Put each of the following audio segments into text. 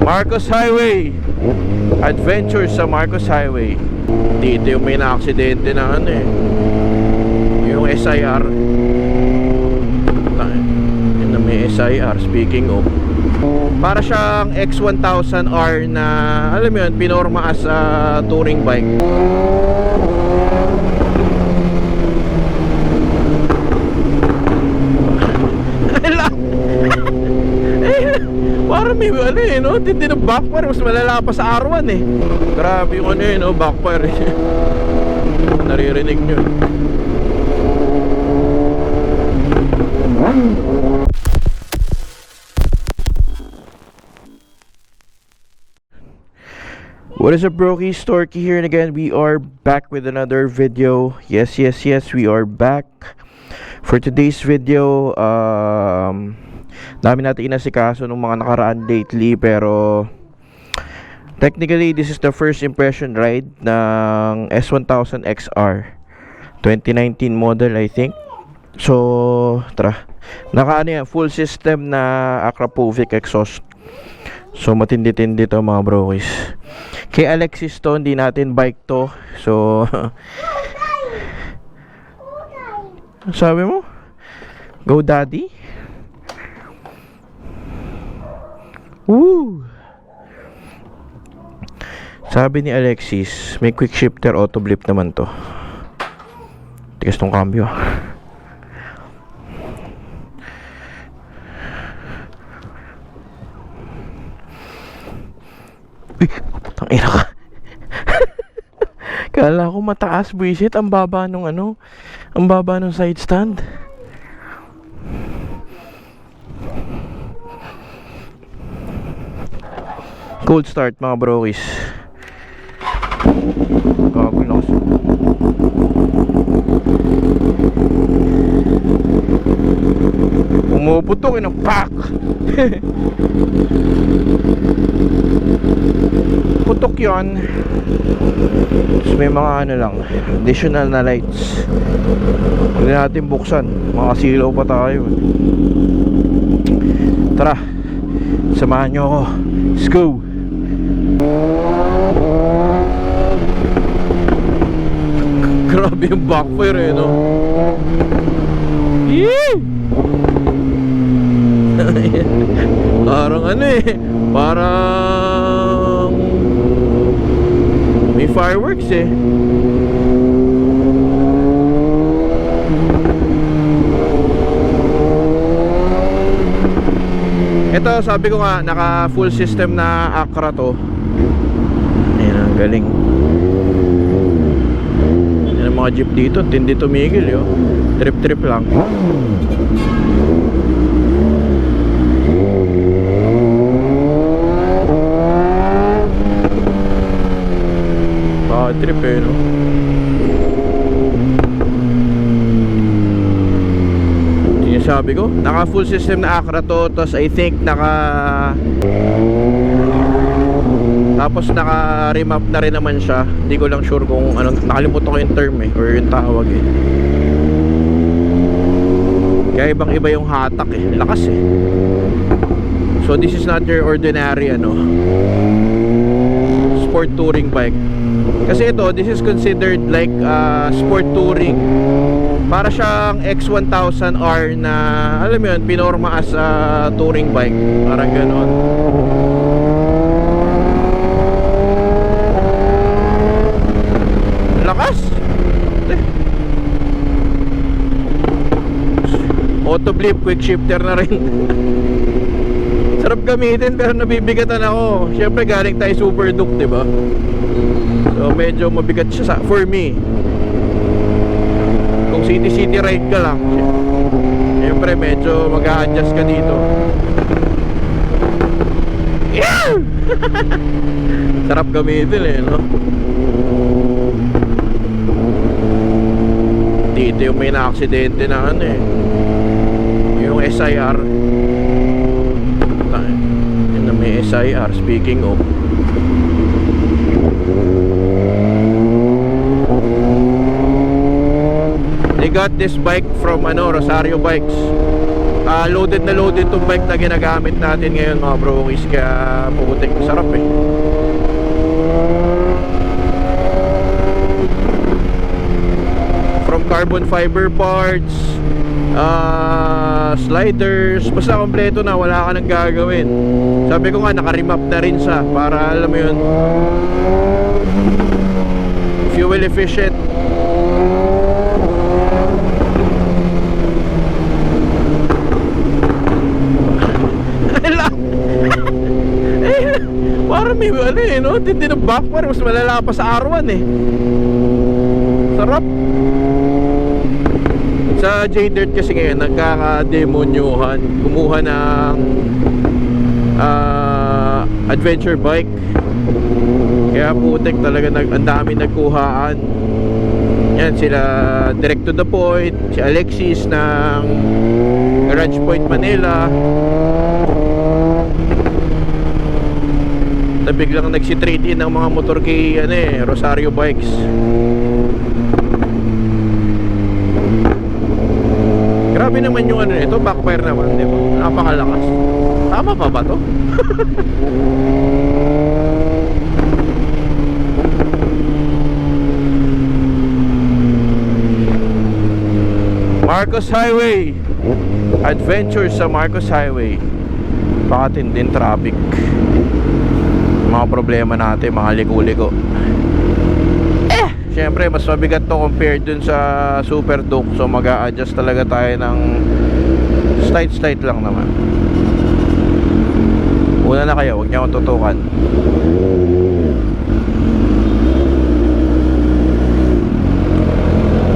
Marcos Highway. Adventure sa Marcos Highway. Dito yung may na-aksidente na ano eh, yung SIR. Yun na may SIR. Speaking of, para siyang X1000R na, alam mo yun, pinorma as a touring bike. Parang may ano eh, no? Tindi ng backfire. Mas malala pa sa R1 eh. Grabe yung ano eh, no? Backfire eh. Naririnig nyo. What is up, Brokey? Storky here, and again we are back with another video. Yes, we are back for today's video. Dami natin inasikaso ng mga nakaraan lately, pero technically this is the first impression ride ng S1000 XR 2019 model, I think. So tara, naka ano yan, full system na Akrapovic exhaust. So matindi-tindi to mga brokies. Kay Alexis to, hindi natin bike to. So sabi mo? Go daddy? Woo! Sabi ni Alexis, may quick shifter auto blip naman to. Tigas tong cambio. Uy, putang ina ka. Kala ko mataas, buisit. Ang baba nung ano, ang baba nung side stand. Cold start mga brokies. Gago lakas. Umuputok yun ang pak. Putok yun. Tapos may mga ano lang, additional na lights. Hindi natin buksan, makasilaw pa tayo. Tara, samahan nyo ako. Let's go. Grabe yung backfire eh, no? Yee! Parang ano eh, parang may fireworks eh. Ito, sabi ko nga, naka full system na Acra to. Ayan, ang galing. Ayan ang mga jeep dito, tindi tumigil yo. Trip lang. Trip eh, no? Yung sabi ko, naka full system na Acra to. Tapos I think tapos naka remap na rin naman siya. Hindi ko lang sure kung ano, nakalimutan ko yung term eh, or yung tawag eh. Kaya ibang iba yung hatak eh, lakas eh. So this is not your ordinary ano, sport touring bike. Kasi ito, this is considered like sport touring. Para siyang X1000R na, alam mo yun, pinorma as a touring bike. Parang ganon. Lakas! Auto blip, quick shifter na rin. Sarap gamitin pero nabibigatan ako. Siyempre galing tayo Super Duke, diba? So medyo mabigat siya for me. Kung city ride ka lang, siyempre medyo mag-a-adjust ka dito. Yeah! Sarap gamitin eh, no? Dito yung may na-aksidente na ano eh, yung SIR. Yun na may SIR. Speaking of, they got this bike from ano, Rosario Bikes. loaded na loaded tong bike na ginagamit natin ngayon mga brokies, kaya putik, sarap eh. From carbon fiber parts, sliders, basta kompleto na, wala ka nang gagawin. Sabi ko nga, naka-remap na rin siya para alam mo yun, fuel efficient. Parang may ano eh, no? Tindi ng backfire, mas malala pa sa R1 eh. Sarap. Sa J-Dirt kasi ngayon, nagkaka-demonyuhan. Kumuha ng adventure bike. Kaya putik talaga, ang dami nagkuhaan. Yan, sila direct to the point, si Alexis ng Garage Point Manila. Na biglang nagsi-trade in ng mga motor kay Rosario Bikes. Grabe naman yung ito, backfire naman, di ba? Napakalakas. Tama pa ba to? Marcos Highway. Adventure sa Marcos Highway. Pakatinding traffic. Mga problema natin, mga liko-liko. Siyempre mas mabigat to compared dun sa Super Duke. So mag-a-adjust talaga tayo ng slight lang naman. Una na kayo, huwag niyo akong tutukan.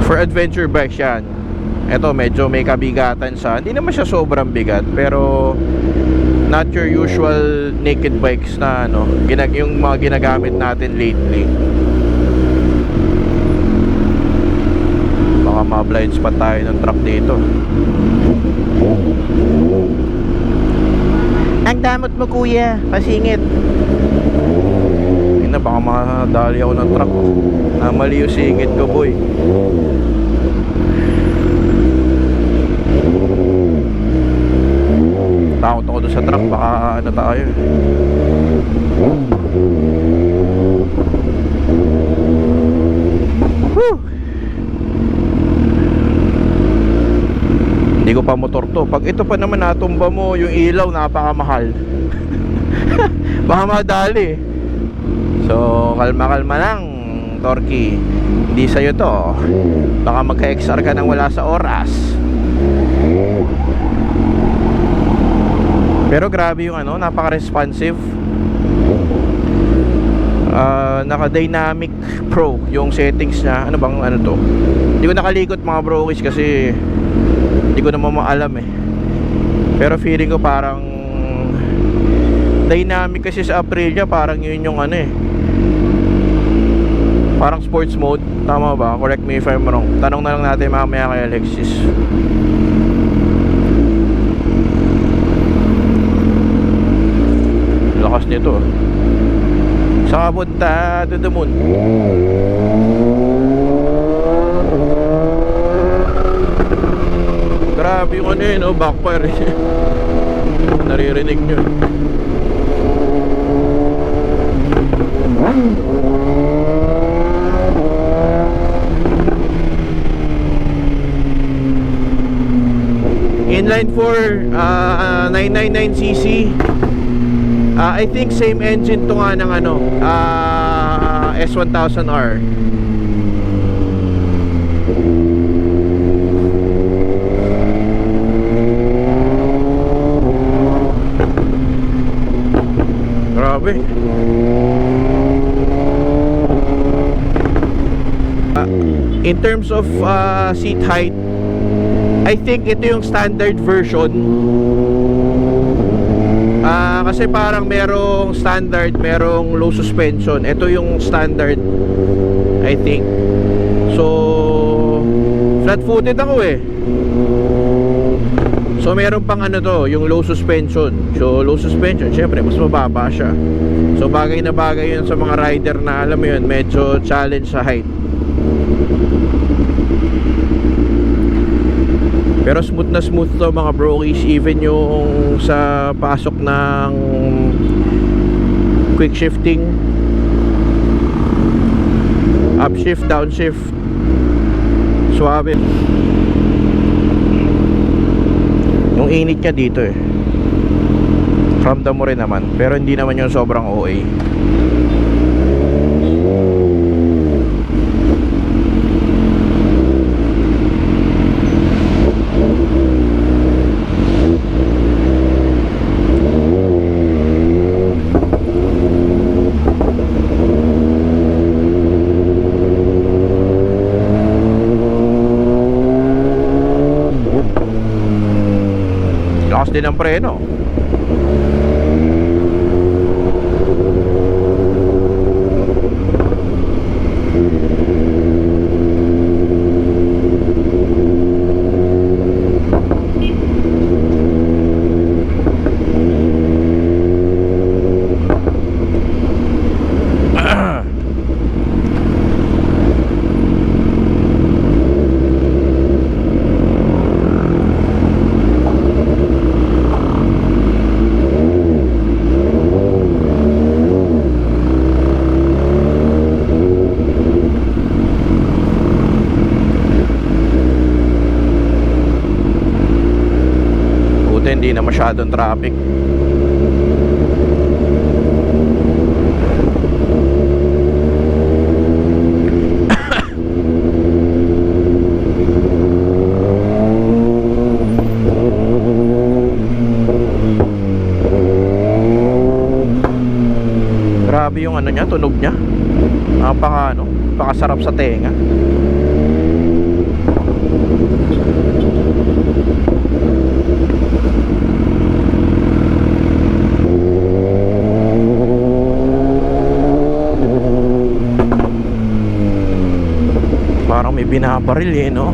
For adventure bikes yan, eto medyo may kabigatan sa, hindi naman siya sobrang bigat, pero not your usual naked bikes na yung mga ginagamit natin lately. Baka ma-blind spot tayo ng truck dito. Ang damot mo kuya, pasingit. Hindi na, baka madali ako ng truck. Namali yung singit ko boy. Takot ako doon sa truck, baka tayo. Woo! Hindi ko pa motor to. Pag ito pa naman natumba mo, yung ilaw napakamahal. Baka madali. So kalma lang Torky, hindi sa'yo to. Baka magka-XR ka nang wala sa oras. Pero grabe yung napaka-responsive. Naka-dynamic pro yung settings niya. Ano bang to? Hindi ko nakalikot mga brokies kasi hindi ko naman maalam eh. Pero feeling ko parang dynamic kasi sa Aprilia, parang yun yung parang sports mode. Tama ba? Correct me if I'm wrong. Tanong na lang natin mamaya kay Alexis. Lakas nito. Saka punta to the moon. Grabe yung backfire. Naririnig nyo. Inline 4 999cc. I think same engine to nga ng S1000R. Grabe. In terms of seat height, I think ito yung standard version. Kasi parang merong standard, merong low suspension. Ito yung standard, I think. So flat-footed ako eh. So meron pang yung low suspension. So low suspension, syempre mas mababa siya. So bagay na bagay yun sa mga rider na alam mo yun, medyo challenge sa height. Pero smooth na smooth to mga brokies. Even yung sa pasok ng quick shifting, upshift, downshift, suabe. Yung init niya dito eh, ramdam mo rin naman, pero hindi naman yung sobrang OA. Lakas din ang preno. Hindi na masyadong traffic. Grabe yung ano niya, tunog niya. Napakasarap sa tenga. Parang may binabaril eh, no?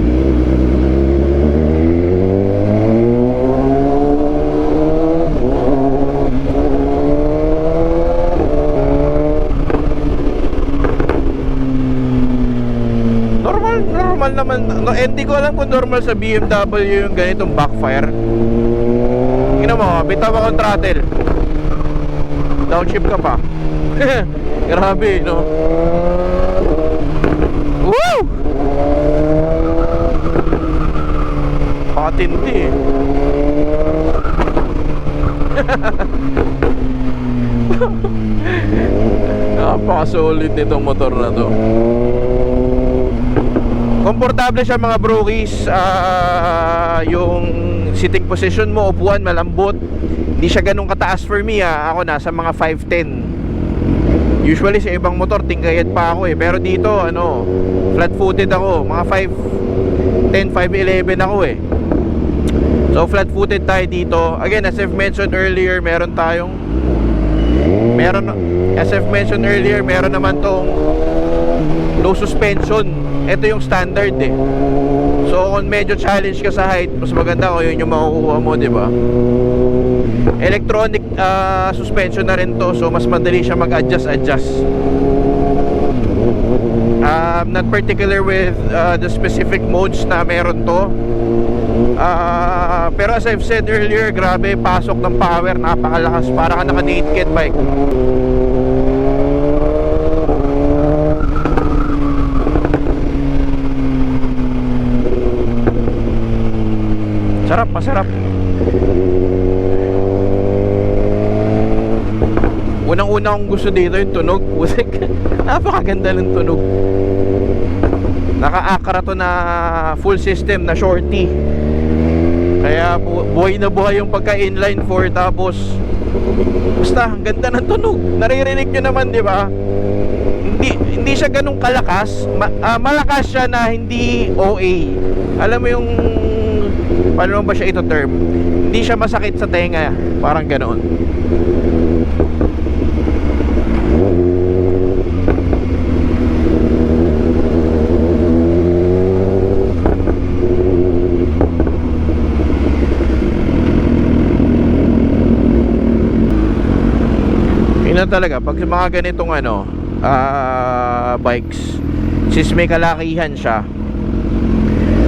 Normal naman. No, hindi ko alam kung normal sa BMW yung ganitong backfire. Tingnan mo, bitaw akong throttle, downshift ka pa. Grabe, no? Woo! Pakatindi eh. Napaka-solid nitong motor na to. Komportable siya mga brokies. Yung sitting position mo, upuan, malambot. Hindi siya ganun kataas for me. Ako nasa mga 5'10". Usually sa ibang motor tingkayad pa ako eh. Pero dito flat footed ako. Mga 5'10", 5'11" ako eh. So flat footed tayo dito. Again, as I've mentioned earlier, meron naman tong low suspension. Ito yung standard eh. So kung medyo challenge ka sa height, mas maganda kung yun yung makukuha mo, di ba? Electronic suspension na rin to, so mas madali siya mag-adjust. I'm not particular with the specific modes na meron to. Pero as I've said earlier, grabe, pasok ng power, napakalakas, para ka naka-naked bike. Masarap. Unang-una kong gusto dito yung tunog. Napakaganda ng tunog. Naka-Acra to na full system na shorty. Kaya buhay na buhay yung pagka-inline 4. Tapos basta ang ganda ng tunog. Naririnig nyo naman, di ba? Hindi siya ganun kalakas. Malakas siya na hindi OA. Alam mo yung, paano ba siya ito term? Hindi siya masakit sa tenga. Parang ganoon. Yun na talaga. Pag mga ganitong bikes, since may kalakihan siya,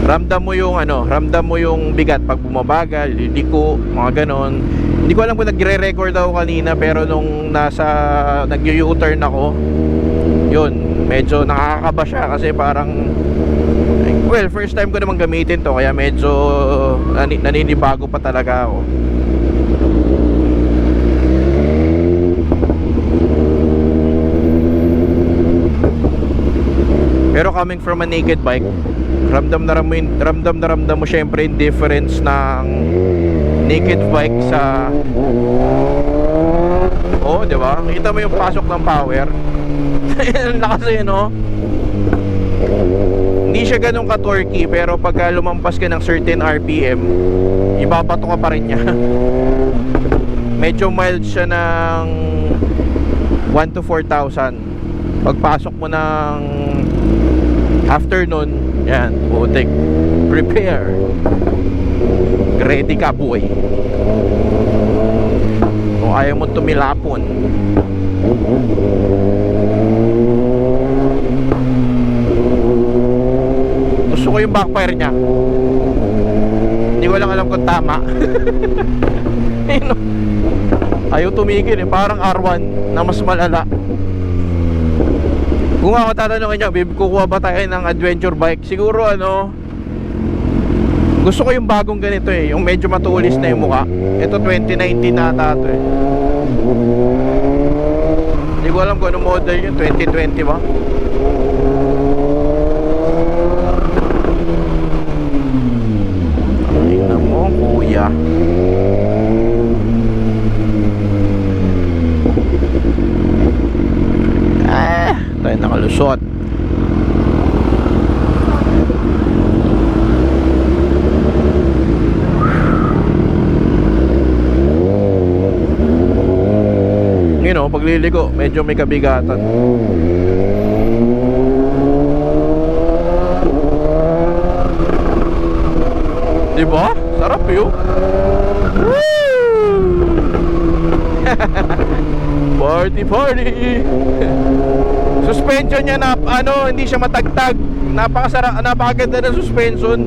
Ramdam mo yung ano, ramdam mo yung bigat pag bumabagal, liliko, mga ganon. Hindi ko alam kung nagre-record ako kanina, pero nung nag-U-turn ako, yun, medyo nakakaba siya kasi parang, well, first time ko naman gamitin to, kaya medyo naninibago pa talaga ako. Pero coming from a naked bike, ramdam na ramdam mo syempre yung difference ng naked bike sa, oh, di ba? Makita mo yung pasok ng power. Ang lakas eh, no? Hindi siya ganun ka-torquey, pero pagka lumampas ka ng certain RPM, ibabato ka pa rin niya. Medyo mild siya ng 1 to 4,000. Pagpasok mo ng afternoon, yan, putik, prepare, ready ka boy. Kung ayaw mo tumilapon. Gusto ko yung backfire nya. Hindi ko lang alam kung tama. Ayaw tumigil eh, parang R1 na mas malala. Kung ako tatanungin nyo, kukuha ba tayo ng adventure bike? Siguro ano, gusto ko yung bagong ganito eh, yung medyo matulis na yung mukha. Ito 2019 na ata ito eh. Hindi ko alam kung anong model yun, 2020 ba? Tingnan mo, kuya. Tayo nakalusot. You know, pagliligo medyo may kabigatan. Diba? Sarap yun. Party party. Suspension niya na ano, hindi siya matagtag. Napakaganda ng suspension.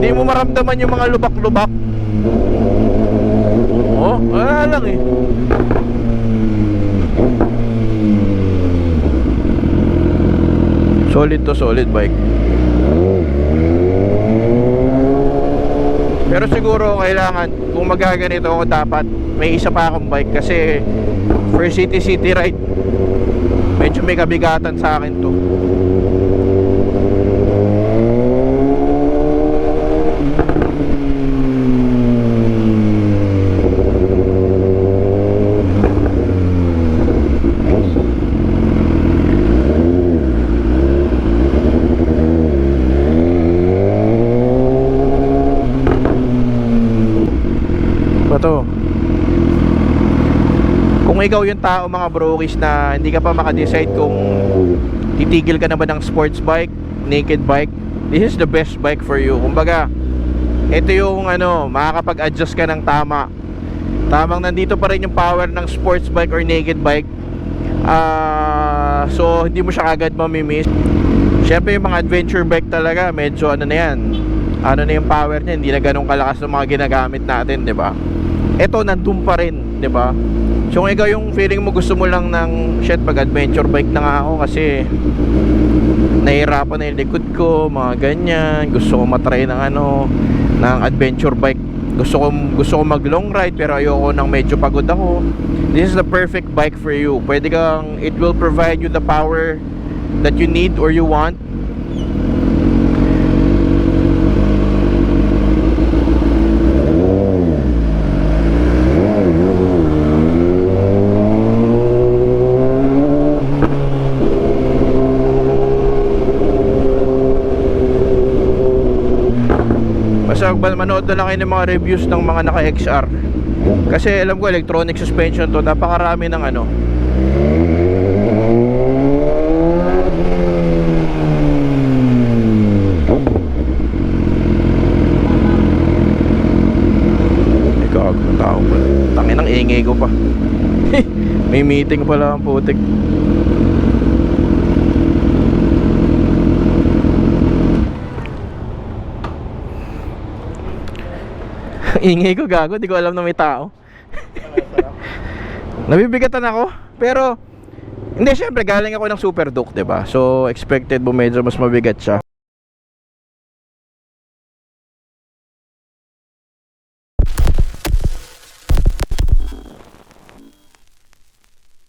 Hindi mo maramdaman yung mga lubak-lubak. Oh, wala lang eh. Solid to solid bike. Pero siguro kailangan, kung magaganito ako, dapat may isa pa akong bike kasi for city ride medyo may kabigatan sa akin to. Bato. Kung ikaw yung tao mga brokies na hindi ka pa makadecide kung titigil ka na ba ng sports bike, naked bike, this is the best bike for you. Kumbaga, ito yung ano, makakapag-adjust ka ng tama. Tamang nandito pa rin yung power ng sports bike or naked bike. So hindi mo siya agad mamimiss. Siyempre yung mga adventure bike talaga, medyo ano na yan, ano na yung power niya, hindi na ganun kalakas ng mga ginagamit natin, di ba? Ito nandun pa rin, di ba? So kung ikaw yung feeling mo gusto mo lang ng shit, pag adventure bike na nga ako kasi nahihirapan na yung likod ko, mga ganyan, gusto ko matry ng ano, ng adventure bike, gusto ko mag long ride pero ayoko nang medyo pagod ako, this is the perfect bike for you. Pwede kang, it will provide you the power that you need or you want. Basta manood na lang kayo ng mga reviews ng mga naka XR, kasi alam ko electronic suspension to, napakarami ng ano. Ikaw, tao pa, tangin ng ingay ko pa. May meeting pala ang putik. Ingay ko gago, di ko alam na may tao. Nabibigatan ako, pero hindi, syempre galing ako ng Super Duke, 'di ba? So expected mo medyo mas mabigat siya.